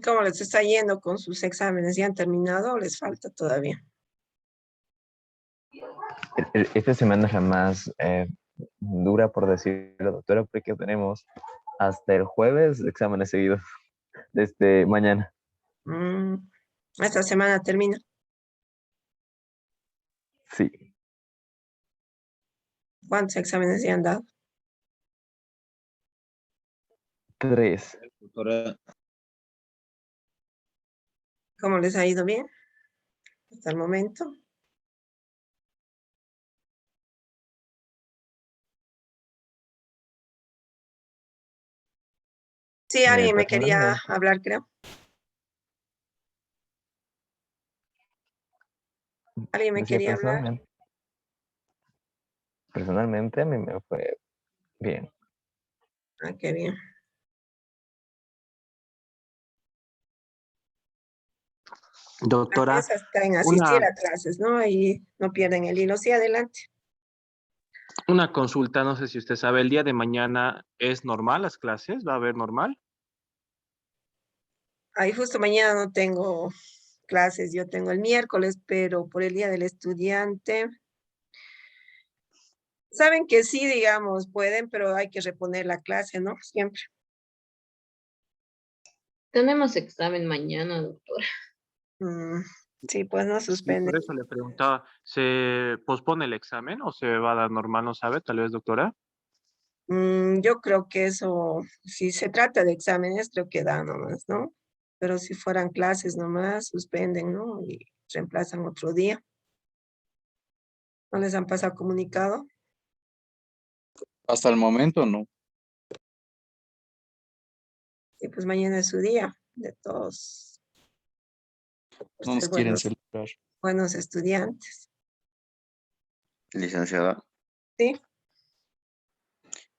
¿Cómo les está yendo con sus exámenes? ¿Ya han terminado o les falta todavía? Esta semana es la más dura, por decirlo, doctora, porque tenemos hasta el jueves exámenes seguidos desde mañana. Mm, esta semana termina. Sí, ¿Cuántos exámenes ya han dado? 3. Doctora, ¿Cómo les ha ido bien hasta el momento? Sí, alguien me quería Personalmente, hablar, creo. Alguien me decía quería hablar. personalmente a mí me fue bien. Ah, qué bien. Las Doctora, mesas caen a asistir una, a clases, ¿no? Y no pierden el hilo. Sí, adelante. una consulta, no sé si usted sabe, el día de mañana es normal las clases, ¿va a haber normal? Ahí justo mañana no tengo clases, yo tengo el miércoles, pero por el Día del Estudiante. Saben que sí, digamos, pueden, pero hay que reponer la clase, ¿no? Siempre. Tenemos examen mañana, doctora. Mm, sí, pues no Sí, suspende. por eso le preguntaba, ¿se pospone el examen o se va a dar normal? ¿No sabe, tal vez, doctora? Yo creo que eso, si se trata de exámenes, creo que da nomás, ¿no? Pero si fueran clases nomás, suspenden, ¿no? Y reemplazan otro día. ¿No les han pasado comunicado? hasta el momento no. Y pues mañana es su día de todos, por No ser nos quieren celebrar. buenos estudiantes. Licenciada, ¿Sí?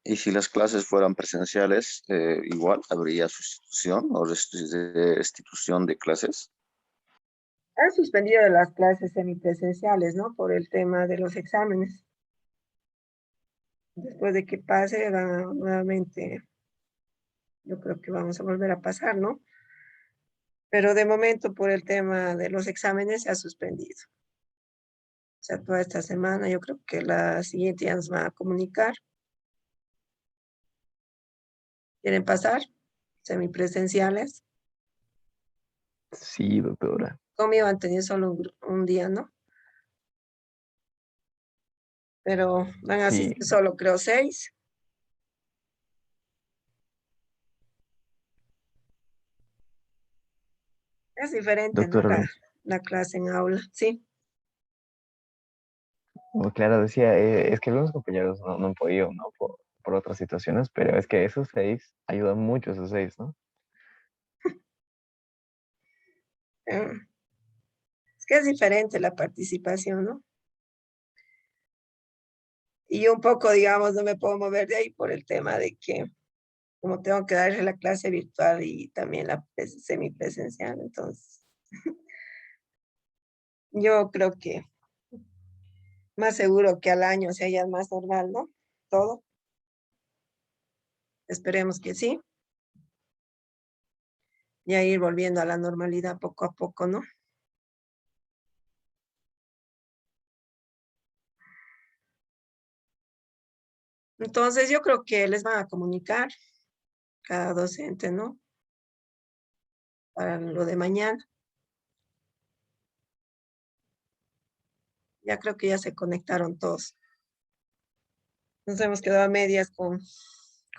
y si las clases fueran presenciales, igual habría sustitución o restitución de clases. Han suspendido las clases semipresenciales, ¿no? Por el tema de los exámenes. Después de que pase, nuevamente, yo creo que vamos a volver a pasar, ¿no? Pero de momento, por el tema de los exámenes, se ha suspendido. O sea, toda esta semana, yo creo que la siguiente ya nos va a comunicar. ¿Quieren pasar? Semipresenciales. Sí, doctora. Conmigo han tenido solo un día, ¿no? Pero van a Sí, asistir solo, creo, 6. Es diferente, ¿no? doctora, La clase en aula, sí. como claro, decía, es que algunos compañeros no han podido, ¿no? Por otras situaciones, pero es que esos 6 ayudan mucho, esos 6, ¿no? Mm, Es que es diferente la participación, ¿no? Y yo un poco, digamos, no me puedo mover de ahí por el tema de que como tengo que darle la clase virtual y también la semipresencial, entonces yo creo que más seguro que al año sea ya más normal, ¿no? Todo. Esperemos que sí. Ya ir volviendo a la normalidad poco a poco, ¿no? Entonces yo creo que les van a comunicar cada docente, ¿no? Para lo de mañana. Ya creo que ya se conectaron todos. Nos hemos quedado a medias con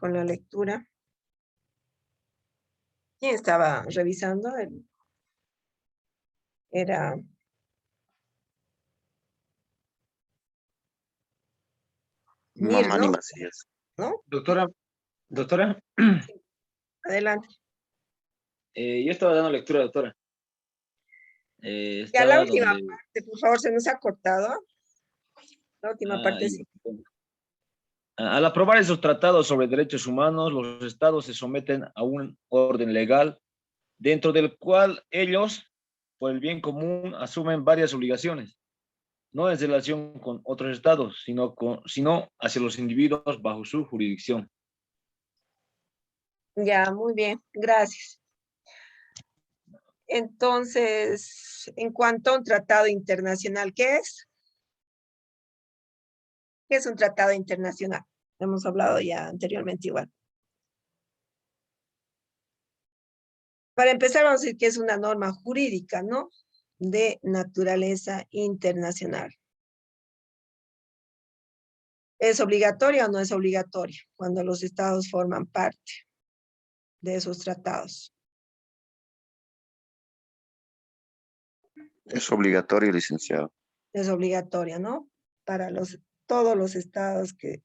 la lectura. ¿Quién estaba revisando? Era Mir, Mamani ¿no? Macías. ¿No? Doctora, Adelante. yo estaba dando lectura, doctora. Ya la Estaba última donde... parte, por favor, se nos ha cortado. La última parte sí. Al aprobar esos tratados sobre derechos humanos, los estados se someten a un orden legal dentro del cual ellos, por el bien común, asumen varias obligaciones, no en relación con otros estados, sino hacia los individuos bajo su jurisdicción. Ya, muy bien. Gracias. Entonces, en cuanto a un tratado internacional, ¿qué es? ¿Qué es un tratado internacional? Hemos hablado ya anteriormente igual. Para empezar, vamos a decir que es una norma jurídica, ¿no? De naturaleza internacional. ¿Es obligatoria o no es obligatoria cuando los estados forman parte de esos tratados? Es obligatorio, licenciado. Es obligatoria, ¿no? Para todos los estados que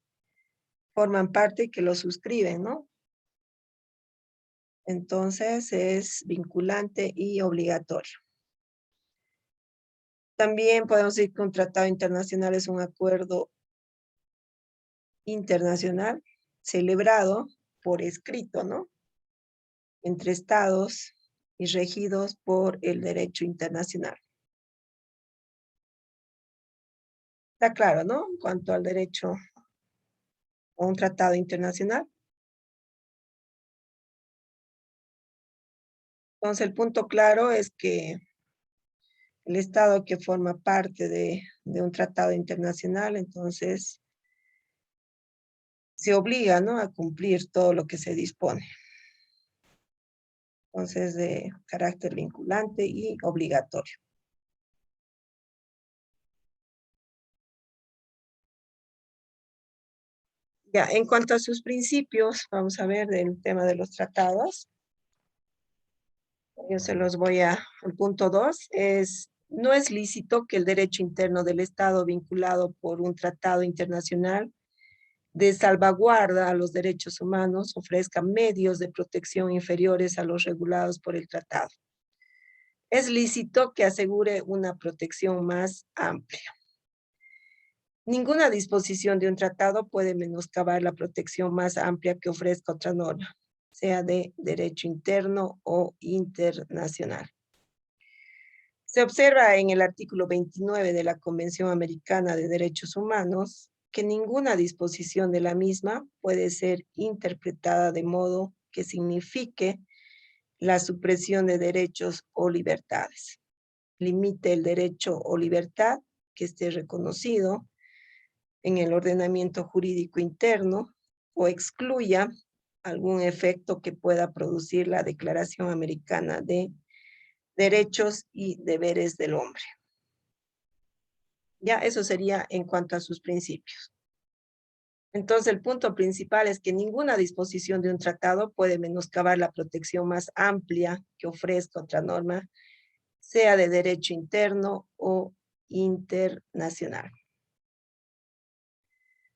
forman parte y que lo suscriben, ¿no? Entonces es vinculante y obligatorio. También podemos decir que un tratado internacional es un acuerdo internacional celebrado por escrito, ¿no? Entre estados y regidos por el derecho internacional. Está claro, ¿no? En cuanto al derecho o un tratado internacional. Entonces, el punto claro es que el Estado que forma parte de un tratado internacional, entonces, se obliga, ¿no? A cumplir todo lo que se dispone. Entonces, de carácter vinculante y obligatorio. Ya, en cuanto a sus principios, vamos a ver del tema de los tratados. Yo se los voy al punto 2, no es lícito que el derecho interno del Estado vinculado por un tratado internacional de salvaguarda a los derechos humanos ofrezca medios de protección inferiores a los regulados por el tratado. Es lícito que asegure una protección más amplia. Ninguna disposición de un tratado puede menoscabar la protección más amplia que ofrezca otra norma, sea de derecho interno o internacional. Se observa en el artículo 29 de la Convención Americana de Derechos Humanos que ninguna disposición de la misma puede ser interpretada de modo que signifique la supresión de derechos o libertades. Limite el derecho o libertad que esté reconocido en el ordenamiento jurídico interno o excluya algún efecto que pueda producir la Declaración Americana de Derechos y Deberes del Hombre. Ya, eso sería en cuanto a sus principios. Entonces, el punto principal es que ninguna disposición de un tratado puede menoscabar la protección más amplia que ofrezca otra norma, sea de derecho interno o internacional.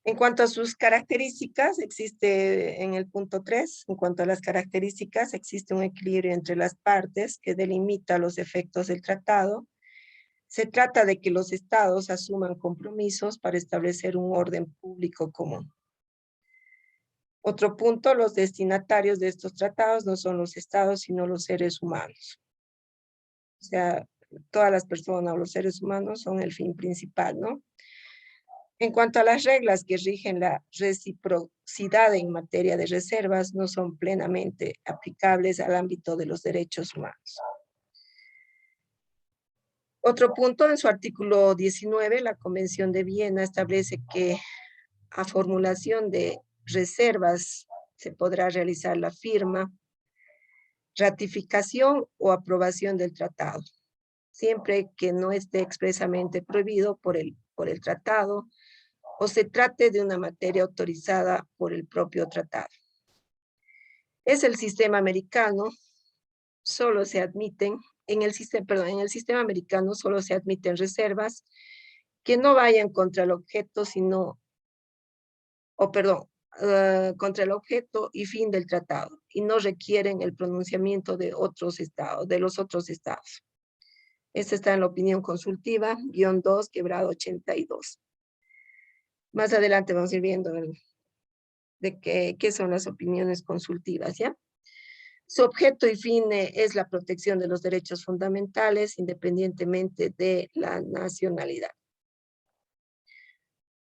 En cuanto a sus características, existe en el punto 3, en cuanto a las características, existe un equilibrio entre las partes que delimita los efectos del tratado. Se trata de que los estados asuman compromisos para establecer un orden público común. Otro punto, los destinatarios de estos tratados no son los estados, sino los seres humanos. O sea, todas las personas o los seres humanos son el fin principal, ¿no? En cuanto a las reglas que rigen la reciprocidad en materia de reservas, no son plenamente aplicables al ámbito de los derechos humanos. Otro punto, en su artículo 19, la Convención de Viena establece que a formulación de reservas se podrá realizar la firma, ratificación o aprobación del tratado, siempre que no esté expresamente prohibido por el tratado o se trate de una materia autorizada por el propio tratado. Es el sistema americano, solo se admiten, en el sistema americano solo se admiten reservas que no vayan contra el objeto, contra el objeto y fin del tratado, y no requieren el pronunciamiento de otros estados, de los otros estados. Esta está en la opinión consultiva, _2, quebrado 82. Más adelante vamos a ir viendo de qué son las opiniones consultivas, ¿ya? Su objeto y fin es la protección de los derechos fundamentales independientemente de la nacionalidad.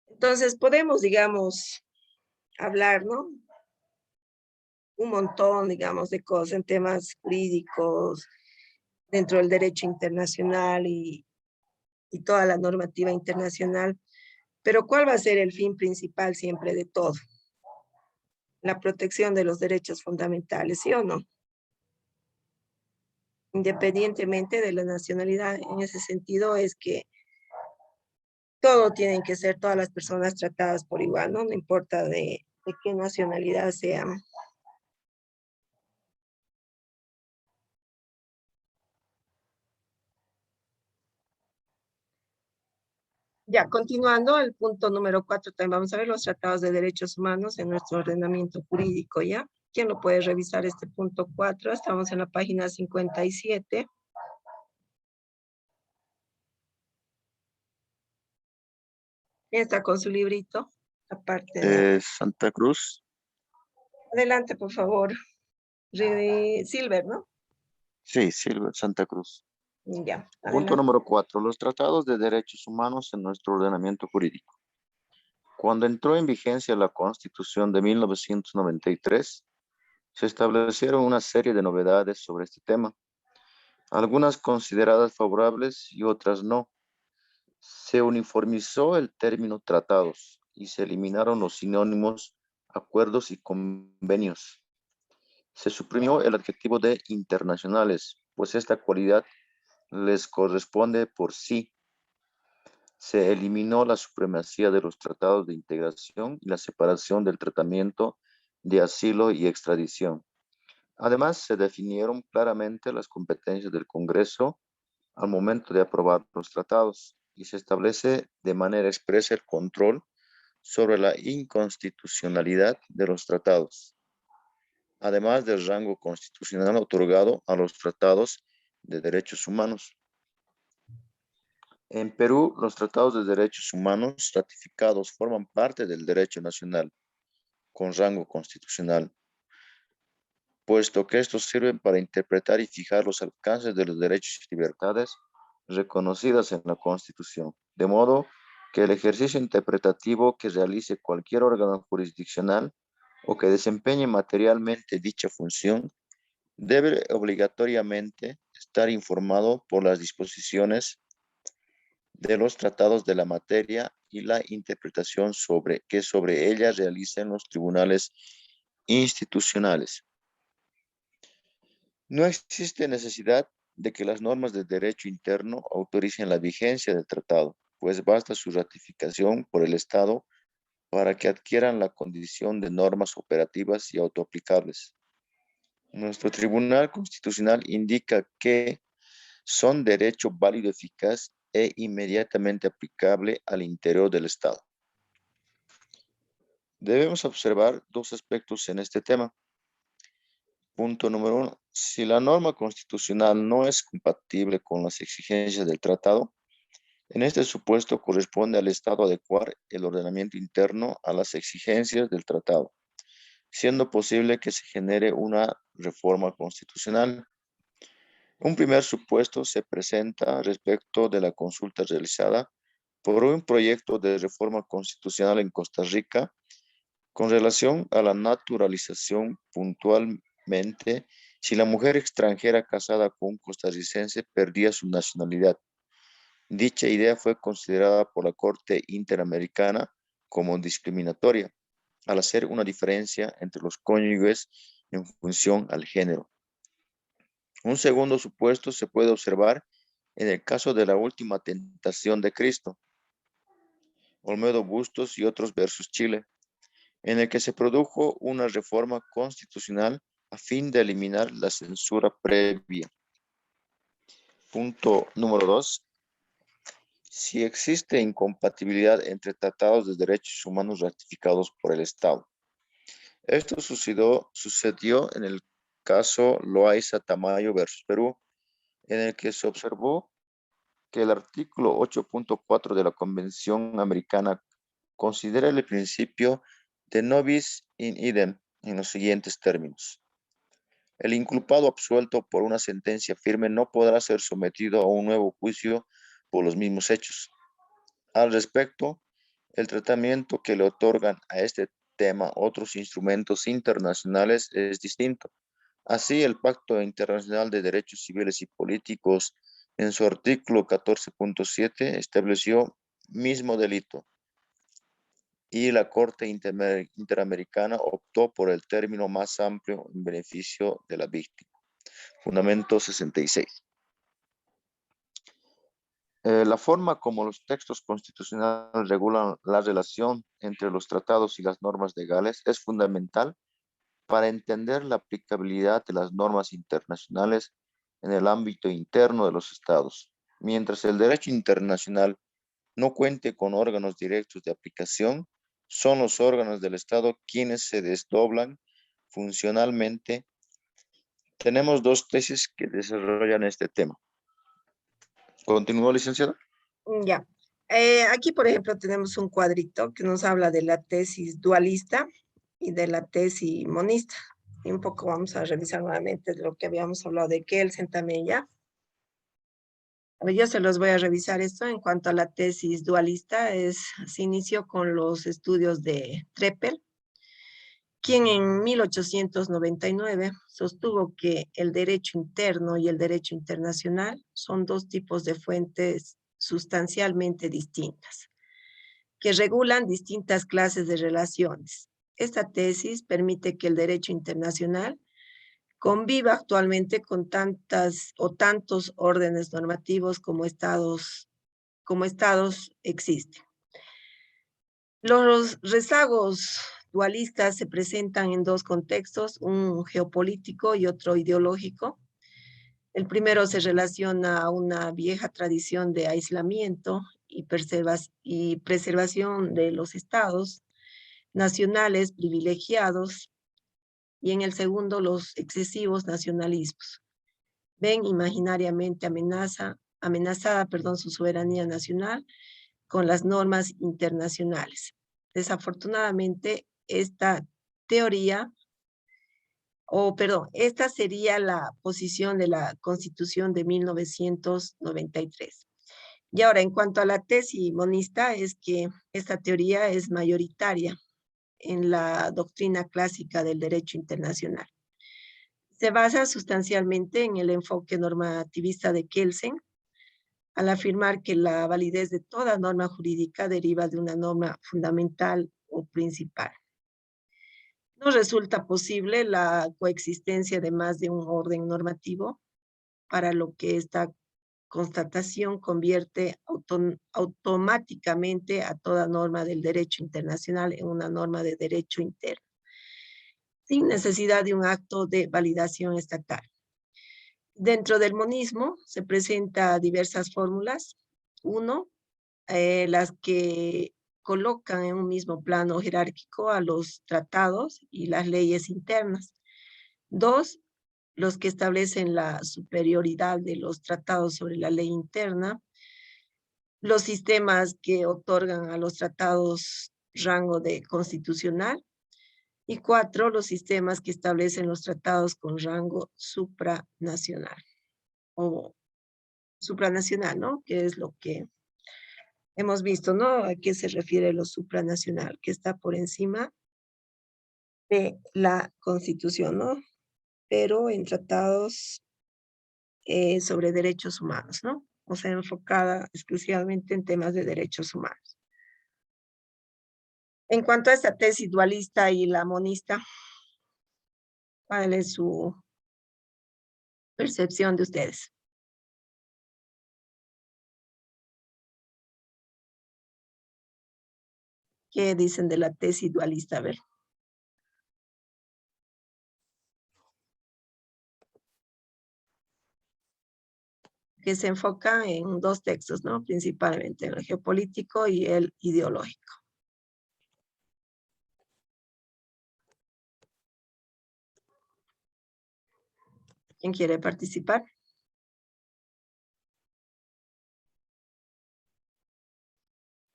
Entonces podemos, digamos, hablar, ¿no? Un montón, digamos, de cosas en temas jurídicos, dentro del derecho internacional y toda la normativa internacional. Pero ¿cuál va a ser el fin principal siempre de todo? La protección de los derechos fundamentales, ¿sí o no? Independientemente de la nacionalidad, en ese sentido es que todo tienen que ser, todas las personas tratadas por igual, ¿no? No importa de qué nacionalidad sean. Ya, continuando, el punto número 4, también vamos a ver los tratados de derechos humanos en nuestro ordenamiento jurídico, ¿ya? ¿Quién lo puede revisar este punto 4? Estamos en la página 57. ¿Quién está con su librito? Aparte de... Santa Cruz. Adelante, por favor. Silver, ¿no? Sí, Silver, Santa Cruz. Ya, Punto adelante. número 4. Los tratados de derechos humanos en nuestro ordenamiento jurídico. Cuando entró en vigencia la Constitución de 1993, se establecieron una serie de novedades sobre este tema, algunas consideradas favorables y otras no. Se uniformizó el término tratados y se eliminaron los sinónimos acuerdos y convenios. Se suprimió el adjetivo de internacionales, pues esta cualidad les corresponde por sí. Se eliminó la supremacía de los tratados de integración y la separación del tratamiento de asilo y extradición. Además, se definieron claramente las competencias del Congreso al momento de aprobar los tratados y se establece de manera expresa el control sobre la inconstitucionalidad de los tratados, además del rango constitucional otorgado a los tratados de derechos humanos. En Perú, los tratados de derechos humanos ratificados forman parte del derecho nacional con rango constitucional, puesto que estos sirven para interpretar y fijar los alcances de los derechos y libertades reconocidas en la Constitución, de modo que el ejercicio interpretativo que realice cualquier órgano jurisdiccional o que desempeñe materialmente dicha función debe obligatoriamente estar informado por las disposiciones de los tratados de la materia y la interpretación que sobre ella realicen los tribunales institucionales. No existe necesidad de que las normas de derecho interno autoricen la vigencia del tratado, pues basta su ratificación por el Estado para que adquieran la condición de normas operativas y autoaplicables. Nuestro Tribunal Constitucional indica que son derecho válido, eficaz e inmediatamente aplicable al interior del Estado. Debemos observar dos aspectos en este tema. Punto número 1. Si la norma constitucional no es compatible con las exigencias del tratado, en este supuesto corresponde al Estado adecuar el ordenamiento interno a las exigencias del tratado, siendo posible que se genere una reforma constitucional. Un primer supuesto se presenta respecto de la consulta realizada por un proyecto de reforma constitucional en Costa Rica con relación a la naturalización puntualmente si la mujer extranjera casada con un costarricense perdía su nacionalidad. Dicha idea fue considerada por la Corte Interamericana como discriminatoria, al hacer una diferencia entre los cónyuges en función al género. Un segundo supuesto se puede observar en el caso de la última tentación de Cristo, Olmedo Bustos y otros versus Chile, en el que se produjo una reforma constitucional a fin de eliminar la censura previa. Punto número 2. Si existe incompatibilidad entre tratados de derechos humanos ratificados por el Estado. Esto sucedió en el caso Loaiza Tamayo versus Perú, en el que se observó que el artículo 8.4 de la Convención Americana considera el principio de no bis in idem en los siguientes términos. El inculpado absuelto por una sentencia firme no podrá ser sometido a un nuevo juicio por los mismos hechos. Al respecto, el tratamiento que le otorgan a este tema otros instrumentos internacionales es distinto, Así, el Pacto Internacional de Derechos Civiles y Políticos, en su artículo 14.7, estableció mismo delito y la Corte Interamericana optó por el término más amplio en beneficio de la víctima. Fundamento 66. La forma como los textos constitucionales regulan la relación entre los tratados y las normas legales es fundamental para entender la aplicabilidad de las normas internacionales en el ámbito interno de los estados. Mientras el derecho internacional no cuente con órganos directos de aplicación, son los órganos del Estado quienes se desdoblan funcionalmente. Tenemos dos tesis que desarrollan este tema. ¿Continúa, licenciada? Ya. Aquí, por ejemplo, tenemos un cuadrito que nos habla de la tesis dualista y de la tesis monista. Y un poco vamos a revisar nuevamente lo que habíamos hablado de Kelsen también ya. A ver, yo se los voy a revisar esto. En cuanto a la tesis dualista, se inició con los estudios de Treppel, quien en 1899 sostuvo que el derecho interno y el derecho internacional son dos tipos de fuentes sustancialmente distintas, que regulan distintas clases de relaciones. Esta tesis permite que el derecho internacional conviva actualmente con tantas o tantos órdenes normativos como estados existen. Los rezagos dualistas se presentan en dos contextos, un geopolítico y otro ideológico. El primero se relaciona a una vieja tradición de aislamiento y preservación de los estados nacionales privilegiados, y en el segundo los excesivos nacionalismos. Ven imaginariamente amenazada su soberanía nacional con las normas internacionales. Desafortunadamente, esta sería la posición de la Constitución de 1993. Y ahora, en cuanto a la tesis monista, es que esta teoría es mayoritaria en la doctrina clásica del derecho internacional. Se basa sustancialmente en el enfoque normativista de Kelsen, al afirmar que la validez de toda norma jurídica deriva de una norma fundamental o principal. No resulta posible la coexistencia de más de un orden normativo, para lo que esta constatación convierte automáticamente a toda norma del derecho internacional en una norma de derecho interno, sin necesidad de un acto de validación estatal. Dentro del monismo se presentan diversas fórmulas. Uno, las que colocan en un mismo plano jerárquico a los tratados y las leyes internas. Dos, los que establecen la superioridad de los tratados sobre la ley interna. Los sistemas que otorgan a los tratados rango de constitucional. Y cuatro, los sistemas que establecen los tratados con rango supranacional. O supranacional, ¿no? Que es lo que hemos visto, ¿no? ¿A qué se refiere lo supranacional? Que está por encima de la Constitución, ¿no? Pero en tratados sobre derechos humanos, ¿no? O sea, enfocada exclusivamente en temas de derechos humanos. En cuanto a esta tesis dualista y la monista, ¿cuál es su percepción de ustedes? ¿Qué dicen de la tesis dualista? A ver. Que se enfoca en dos textos, ¿no? Principalmente el geopolítico y el ideológico. ¿Quién quiere participar?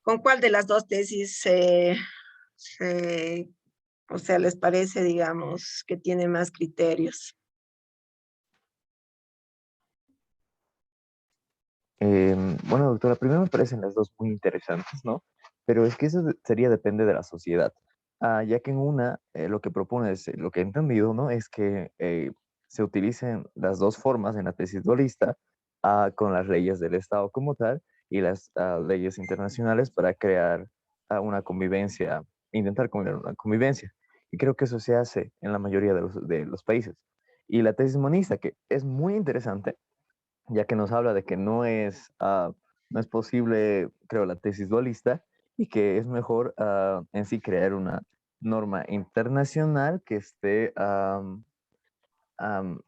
¿Con cuál de las dos tesis les parece, digamos, que tiene más criterios? Bueno, doctora, primero me parecen las dos muy interesantes, ¿no? Pero es que eso depende de la sociedad. Ya que en una, lo que propone es, lo que he entendido, ¿no? Es que se utilicen las dos formas en la tesis dualista con las leyes del Estado como tal y las leyes internacionales para crear una convivencia, intentar combinar una convivencia. Y creo que eso se hace en la mayoría de los países. Y la tesis monista, que es muy interesante, ya que nos habla de que no es posible, creo, la tesis dualista y que es mejor en sí crear una norma internacional que esté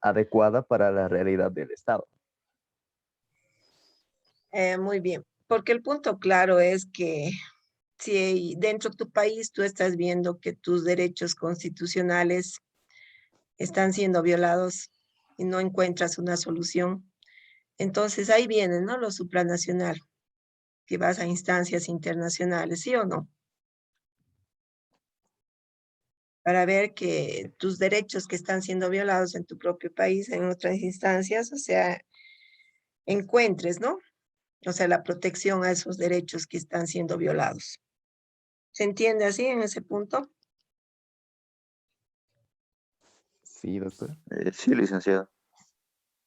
adecuada para la realidad del Estado. Muy bien, porque el punto claro es que si dentro de tu país tú estás viendo que tus derechos constitucionales están siendo violados y no encuentras una solución, entonces ahí viene, ¿no? Lo supranacional, que vas a instancias internacionales, ¿sí o no? Para ver que tus derechos que están siendo violados en tu propio país, en otras instancias, o sea, encuentres, ¿no? O sea, la protección a esos derechos que están siendo violados. ¿Se entiende así en ese punto? Sí, doctora. Sí, licenciado.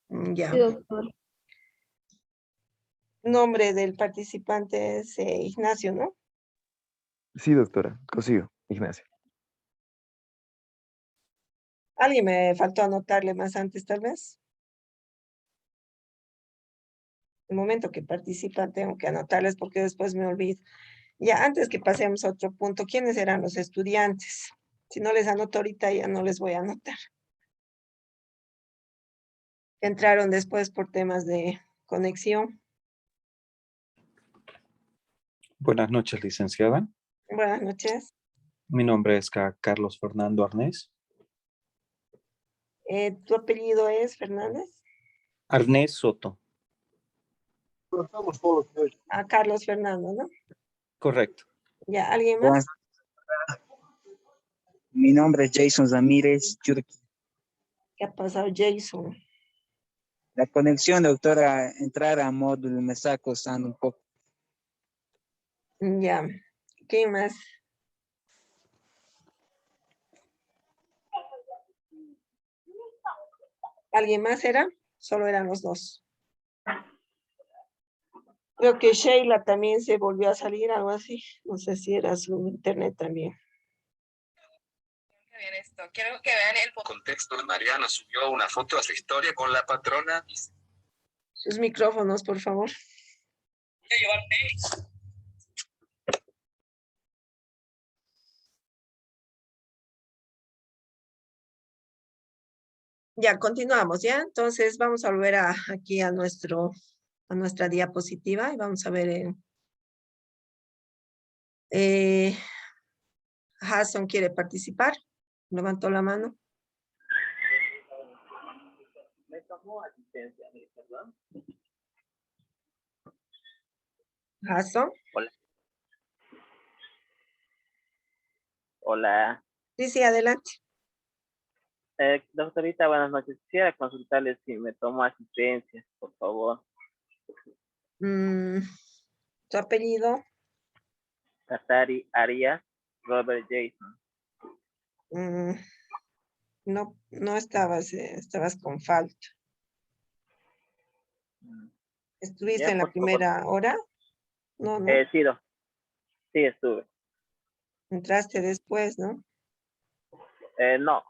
Ya. Sí, doctor. Nombre del participante es Ignacio, ¿no? Sí, doctora. Consigo, Ignacio. Alguien me faltó anotarle más antes, tal vez. El momento que participan tengo que anotarles porque después me olvido. Ya, antes que pasemos a otro punto, ¿quiénes eran los estudiantes? Si no les anoto ahorita, ya no les voy a anotar. Entraron después por temas de conexión. Buenas noches, licenciada. Buenas noches. Mi nombre es Carlos Fernando Arnés. ¿Tu apellido es Fernández? Arnés Soto. Ah, Carlos Fernando, ¿no? Correcto. Ya, ¿alguien más? Mi nombre es Jason Ramírez Yurki. ¿Qué ha pasado, Jason? La conexión, doctora, entrar a módulo me está costando un poco. Ya. ¿Quién más? ¿Alguien más era? Solo eran los dos. Creo que Sheila también se volvió a salir, algo así. No sé si era su internet también. Bien esto. Quiero que vean el contexto. Mariana subió una foto a su historia con la patrona. Sus micrófonos, por favor. Ya, continuamos, ¿ya? Entonces vamos a volver aquí a nuestra diapositiva y vamos a ver. Hasson quiere participar. Levantó la mano. Me tomó asistencia, perdón. Hasson. Hola. Hola. Sí, sí, adelante. Doctorita, buenas noches. Quisiera consultarle si me tomo asistencia, por favor. ¿Tu apellido? Katari Arias Robert Jason. No estabas con falta. ¿Estuviste en la primera hora? No, no. Sí, estuve. Entraste después, ¿no? No.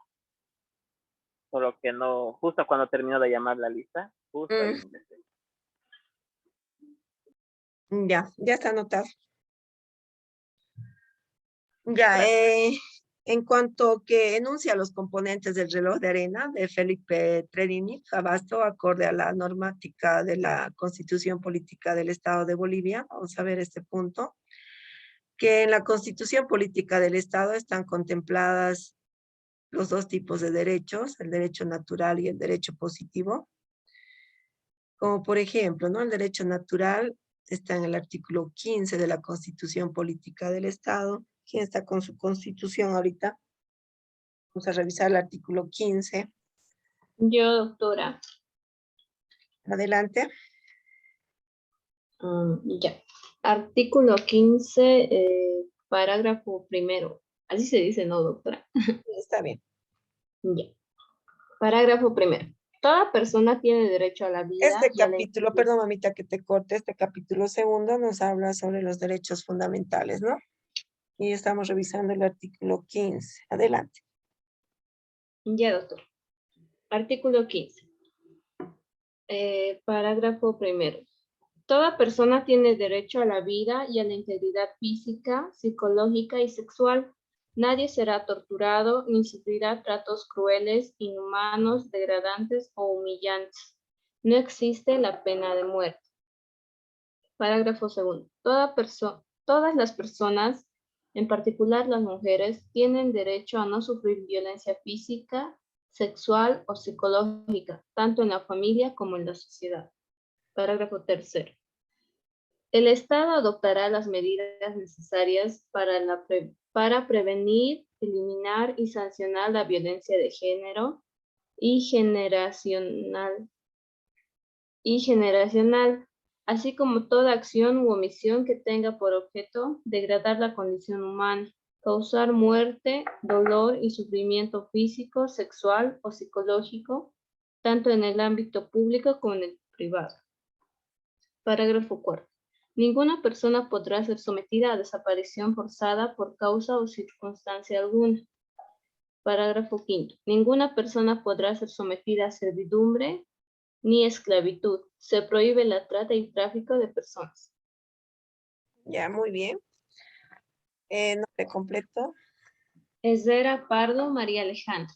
Solo que no, justo cuando terminó de llamar la lista, justo ahí empecé. Ya está anotado. Ya, en cuanto que enuncia los componentes del reloj de arena de Felipe Trerini Abasto, acorde a la normática de la Constitución Política del Estado de Bolivia, vamos a ver este punto, que en la Constitución Política del Estado están contempladas los dos tipos de derechos, el derecho natural y el derecho positivo. Como por ejemplo, ¿no? El derecho natural está en el artículo 15 de la Constitución Política del Estado. ¿Quién está con su constitución ahorita? Vamos a revisar el artículo 15. Yo, doctora. Adelante. Ya. Artículo 15, parágrafo primero. Así se dice, ¿no, doctora? Está bien. Ya. Parágrafo primero. Toda persona tiene derecho a la vida Este y a la capítulo, perdón, mamita, que te corte, este capítulo segundo nos habla sobre los derechos fundamentales, ¿no? Y estamos revisando el artículo 15. Adelante. Ya, doctor. Artículo 15. Parágrafo primero. Toda persona tiene derecho a la vida y a la integridad física, psicológica y sexual. Nadie será torturado ni sufrirá tratos crueles, inhumanos, degradantes o humillantes. No existe la pena de muerte. Parágrafo segundo. Todas las personas, en particular las mujeres, tienen derecho a no sufrir violencia física, sexual o psicológica, tanto en la familia como en la sociedad. Parágrafo tercero. El Estado adoptará las medidas necesarias para prevenir, eliminar y sancionar la violencia de género y generacional, así como toda acción u omisión que tenga por objeto degradar la condición humana, causar muerte, dolor y sufrimiento físico, sexual o psicológico, tanto en el ámbito público como en el privado. Parágrafo cuarto. Ninguna persona podrá ser sometida a desaparición forzada por causa o circunstancia alguna. Parágrafo quinto. Ninguna persona podrá ser sometida a servidumbre ni esclavitud. Se prohíbe la trata y tráfico de personas. Ya, muy bien. Nombre completo. Esdera Pardo María Alejandra.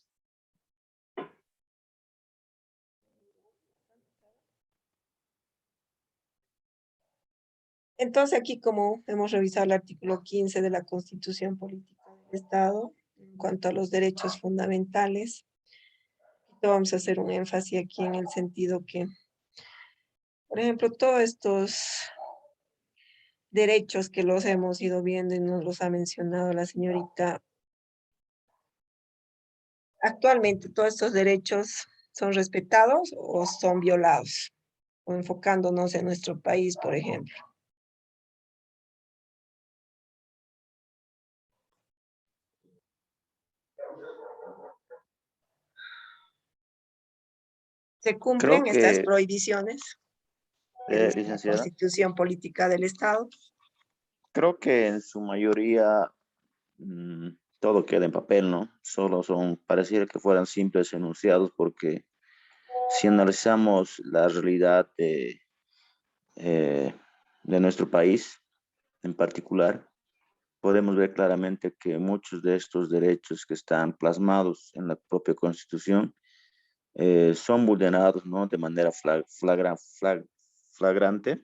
Entonces aquí, como hemos revisado el artículo 15 de la Constitución Política del Estado, en cuanto a los derechos fundamentales, vamos a hacer un énfasis aquí en el sentido que, por ejemplo, todos estos derechos que los hemos ido viendo y nos los ha mencionado la señorita, actualmente todos estos derechos son respetados o son violados, o enfocándonos en nuestro país, por ejemplo. ¿Se cumplen Creo estas que, prohibiciones que dice la licenciada, Constitución Política del Estado? creo que en su mayoría todo queda en papel, ¿no? Solo pareciera que fueran simples enunciados porque si analizamos la realidad de nuestro país en particular, podemos ver claramente que muchos de estos derechos que están plasmados en la propia Constitución son vulnerados, ¿no? De manera flagrante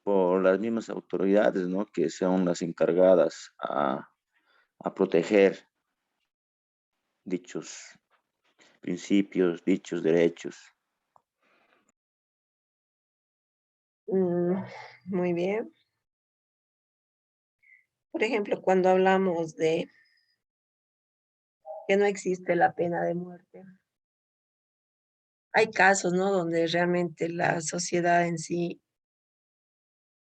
por las mismas autoridades, ¿no? Que son las encargadas a proteger dichos principios, dichos derechos. Muy bien. Por ejemplo, cuando hablamos de que no existe la pena de muerte, hay casos, ¿no? Donde realmente la sociedad en sí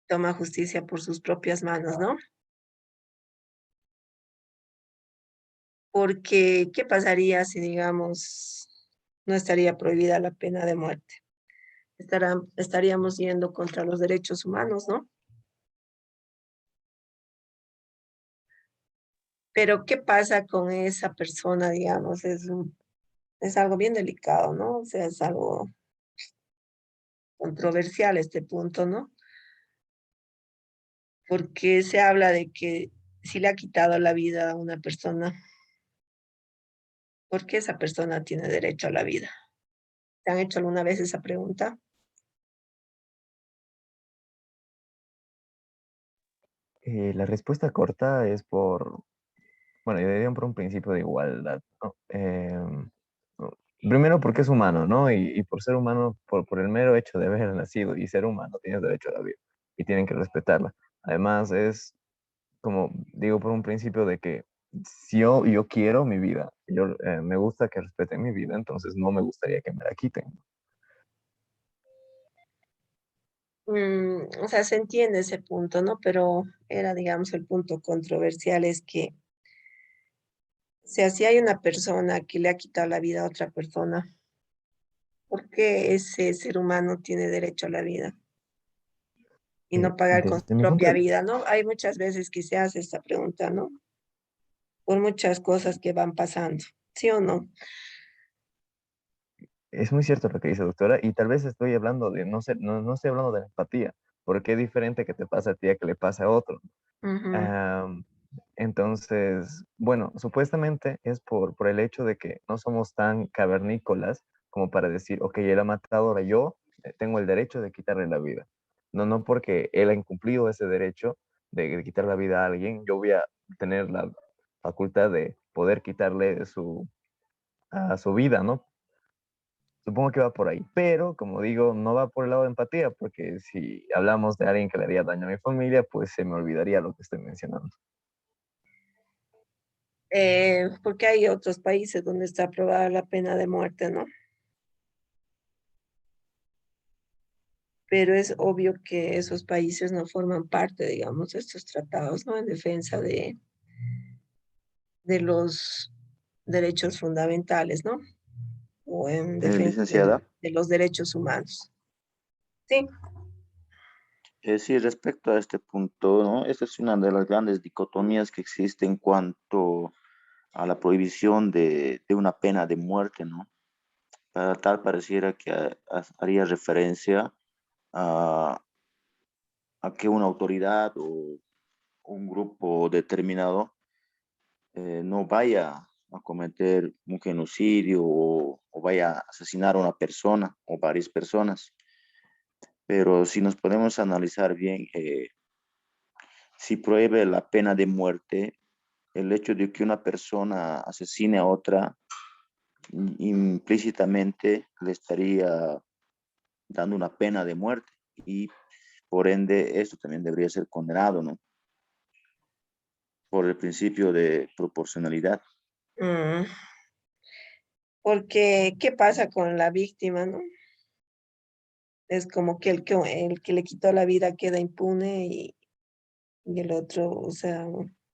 toma justicia por sus propias manos, ¿no? Porque, ¿qué pasaría si, digamos, no estaría prohibida la pena de muerte? Estaríamos yendo contra los derechos humanos, ¿no? Pero, ¿qué pasa con esa persona, digamos? Es algo bien delicado, ¿no? O sea, es algo controversial este punto, ¿no? Porque se habla de que si le ha quitado la vida a una persona, ¿por qué esa persona tiene derecho a la vida? ¿Te han hecho alguna vez esa pregunta? La respuesta corta es bueno, yo diría por un principio de igualdad, ¿no? No, primero porque es humano, ¿no? Y por ser humano, por el mero hecho de haber nacido y ser humano, tienes derecho a la vida y tienen que respetarla. Además, es como digo por un principio de que si yo quiero mi vida, me gusta que respeten mi vida, entonces no me gustaría que me la quiten. O sea, se entiende ese punto, ¿no? Pero era, digamos, el punto controversial es que O sea, si hay una persona que le ha quitado la vida a otra persona, ¿por qué ese ser humano tiene derecho a la vida y no pagar con su Desde mi punto propia de vida, no? Hay muchas veces que se hace esta pregunta, ¿no? Por muchas cosas que van pasando, ¿sí o no? Es muy cierto lo que dice doctora, y tal vez estoy hablando de, no estoy hablando de la empatía, porque es diferente que te pasa a ti a que le pase a otro. Ujú. Am, entonces, bueno, supuestamente es por el hecho de que no somos tan cavernícolas como para decir, ok, él ha matado, ahora yo tengo el derecho de quitarle la vida. No porque él ha incumplido ese derecho de quitar la vida a alguien, yo voy a tener la facultad de poder quitarle a su vida, ¿no? Supongo que va por ahí, pero como digo, no va por el lado de empatía, porque si hablamos de alguien que le haría daño a mi familia, pues se me olvidaría lo que estoy mencionando. Porque hay otros países donde está aprobada la pena de muerte, ¿no? Pero es obvio que esos países no forman parte, digamos, de estos tratados, ¿no? En defensa de los derechos fundamentales, ¿no? O en defensa Licenciada, de los derechos humanos. Sí. sí, respecto a este punto, ¿no? Esta es una de las grandes dicotomías que existe en cuanto a la prohibición de una pena de muerte, ¿no? Para tal pareciera que haría referencia a, a que una autoridad o un grupo determinado no vaya a cometer un genocidio o vaya a asesinar a una persona o varias personas. Pero si nos podemos analizar bien, si prohíbe la pena de muerte, el hecho de que una persona asesine a otra, implícitamente le estaría dando una pena de muerte y por ende esto también debería ser condenado, ¿no? Por el principio de proporcionalidad. Mm, porque, ¿qué pasa con la víctima, no? Es como que el que le quitó la vida queda impune y el otro, o sea,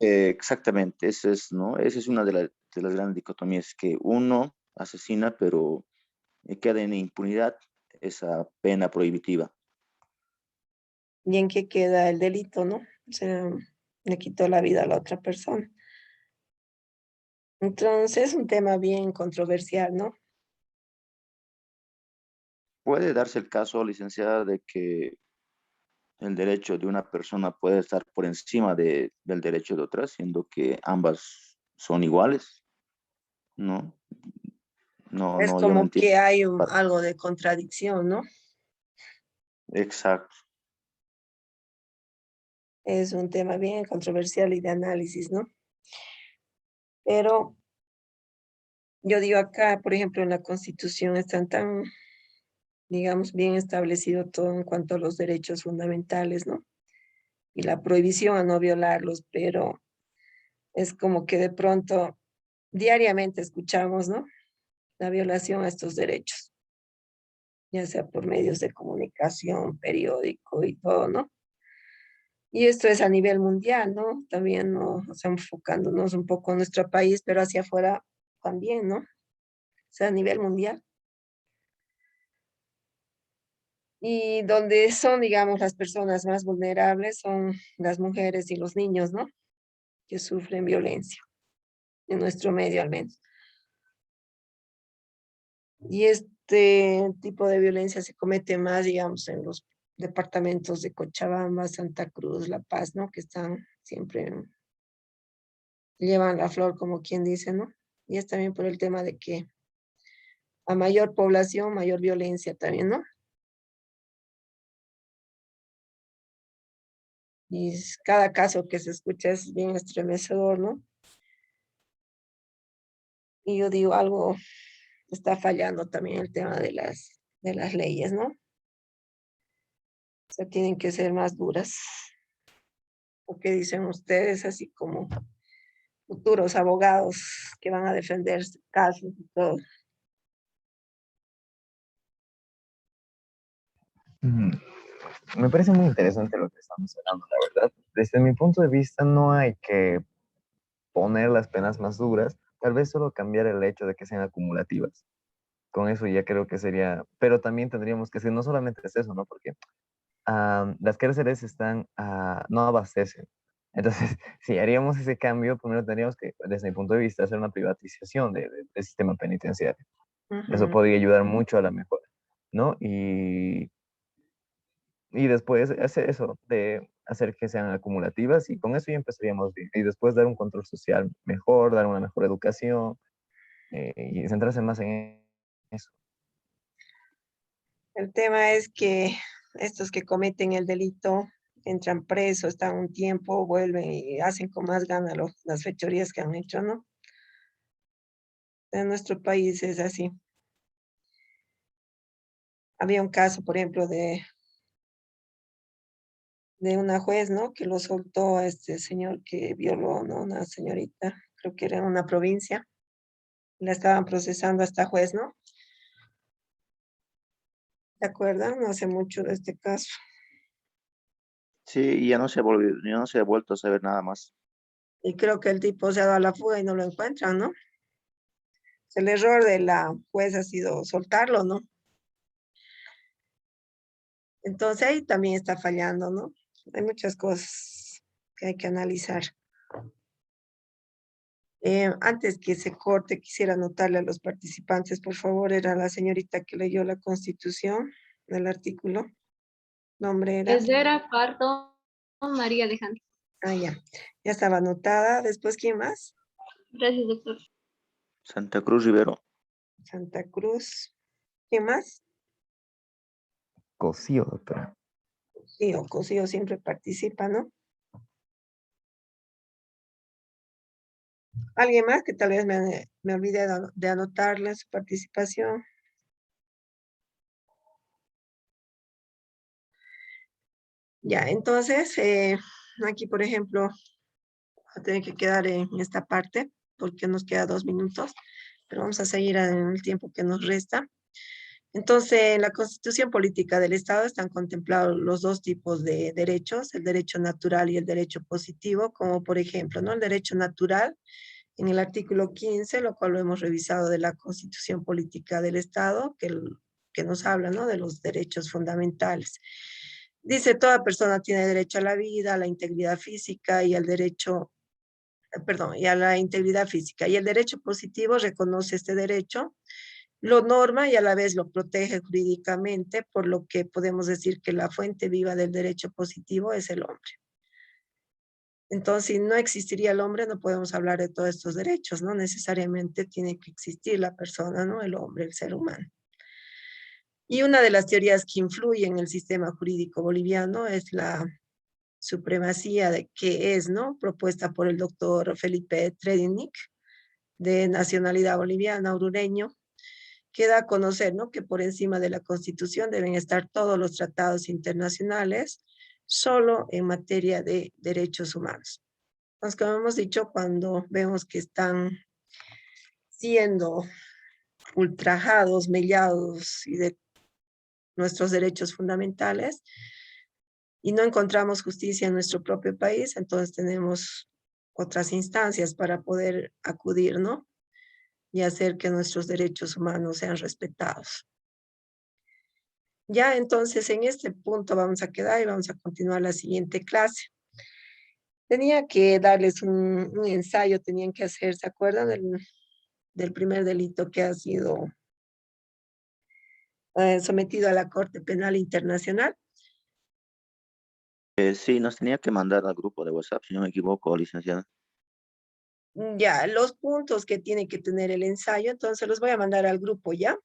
Exactamente, esa es, ¿no? Esa es una de las grandes dicotomías, que uno asesina, pero queda en impunidad esa pena prohibitiva. ¿y en qué queda el delito, no? O sea, le quitó la vida a la otra persona. Entonces, es un tema bien controversial, ¿no? Puede darse el caso, licenciada, de que el derecho de una persona puede estar por encima del derecho de otra, siendo que ambas son iguales, ¿no? No, Es no, yo no como entiendo. que hay algo de contradicción, ¿no? Exacto. Es un tema bien controversial y de análisis, ¿no? Pero yo digo acá, por ejemplo, en la Constitución están tan, digamos, bien establecido todo en cuanto a los derechos fundamentales, ¿no? Y la prohibición a no violarlos, pero es como que de pronto diariamente escuchamos, ¿no? La violación a estos derechos, ya sea por medios de comunicación, periódico y todo, ¿no? Y esto es a nivel mundial, ¿no? También, ¿no? O sea, enfocándonos un poco en nuestro país, pero hacia afuera también, ¿no? O sea, a nivel mundial. Y donde son, digamos, las personas más vulnerables son las mujeres y los niños, ¿no? Que sufren violencia, en nuestro medio al menos. Y este tipo de violencia se comete más, digamos, en los departamentos de Cochabamba, Santa Cruz, La Paz, ¿no? Que están siempre, llevan la flor, como quien dice, ¿no? Y es también por el tema de que a mayor población, mayor violencia también, ¿no? Y cada caso que se escucha es bien estremecedor, ¿no? Y yo digo, algo está fallando también el tema de las leyes, ¿no? O sea, tienen que ser más duras. ¿O qué dicen ustedes, así como futuros abogados que van a defender casos y todo? Mm, Me parece muy interesante lo que estamos hablando, la verdad. Desde mi punto de vista, no hay que poner las penas más duras, tal vez solo cambiar el hecho de que sean acumulativas. Con eso ya creo que sería, pero también tendríamos que decir, no solamente es eso, ¿no? Porque las cárceles están, no abastecen. Entonces, si haríamos ese cambio, primero tendríamos que, desde mi punto de vista, hacer una privatización del sistema penitenciario. Eso Ujú. podría ayudar mucho a la mejora, ¿no? Y después hacer eso, de hacer que sean acumulativas y con eso ya empezaríamos bien. Y después dar un control social mejor, dar una mejor educación y centrarse más en eso. El tema es que estos que cometen el delito entran presos, están un tiempo, vuelven y hacen con más ganas las fechorías que han hecho, ¿no? En nuestro país es así. Había un caso, por ejemplo, de una juez, ¿no? Que lo soltó a este señor que violó, ¿no? Una señorita, creo que era en una provincia. La estaban procesando a esta juez, ¿no? ¿Se acuerdan? No hace mucho de este caso. Sí, y ya no se volvió, ya no se ha vuelto a saber nada más. Y creo que el tipo se ha dado a la fuga y no lo encuentran, ¿no? El error de la juez ha sido soltarlo, ¿no? Entonces ahí también está fallando, ¿no? Hay muchas cosas que hay que analizar. Antes que se corte, quisiera anotarle a los participantes, por favor, era la señorita que leyó la Constitución, el artículo. Nombre era. Esdera Pardo María Alejandra. Ah, ya. Ya estaba anotada. Después, ¿quién más? Gracias, doctor. Santa Cruz Rivero. Santa Cruz. ¿Quién más? Cosío, doctora. Sí, o Cosío siempre participa, ¿no? ¿Alguien más que tal vez me olvide de anotarle su participación? Ya, entonces, aquí, por ejemplo, va a tener que quedar en esta parte porque nos queda 2 minutos, pero vamos a seguir en el tiempo que nos resta. Entonces, en la Constitución Política del Estado están contemplados los dos tipos de derechos, el derecho natural y el derecho positivo, como por ejemplo, ¿no? El derecho natural en el artículo 15, lo cual lo hemos revisado de la Constitución Política del Estado, que nos habla, ¿no? De los derechos fundamentales. Dice, toda persona tiene derecho a la vida, a la integridad física y al derecho, perdón, y a la integridad física. Y el derecho positivo reconoce este derecho, lo norma y a la vez lo protege jurídicamente, por lo que podemos decir que la fuente viva del derecho positivo es el hombre. Entonces, si no existiría el hombre, no podemos hablar de todos estos derechos, ¿no? Necesariamente tiene que existir la persona, ¿no? El hombre, el ser humano. Y una de las teorías que influye en el sistema jurídico boliviano es la supremacía de que es, ¿no? Propuesta por el doctor Felipe Tredinic, de nacionalidad boliviana, orureño, que da a conocer, ¿no? Que por encima de la Constitución deben estar todos los tratados internacionales, solo en materia de derechos humanos. Entonces, como hemos dicho, cuando vemos que están siendo ultrajados, mellados y de nuestros derechos fundamentales y no encontramos justicia en nuestro propio país, entonces tenemos otras instancias para poder acudir, ¿no? Y hacer que nuestros derechos humanos sean respetados. Ya, entonces, en este punto vamos a quedar y vamos a continuar la siguiente clase. Tenía que darles un ensayo, tenían que hacer, ¿se acuerdan del primer delito que ha sido sometido a la Corte Penal Internacional? Sí, nos tenía que mandar al grupo de WhatsApp, si no me equivoco, licenciada. Ya, los puntos que tiene que tener el ensayo, entonces los voy a mandar al grupo, ¿ya?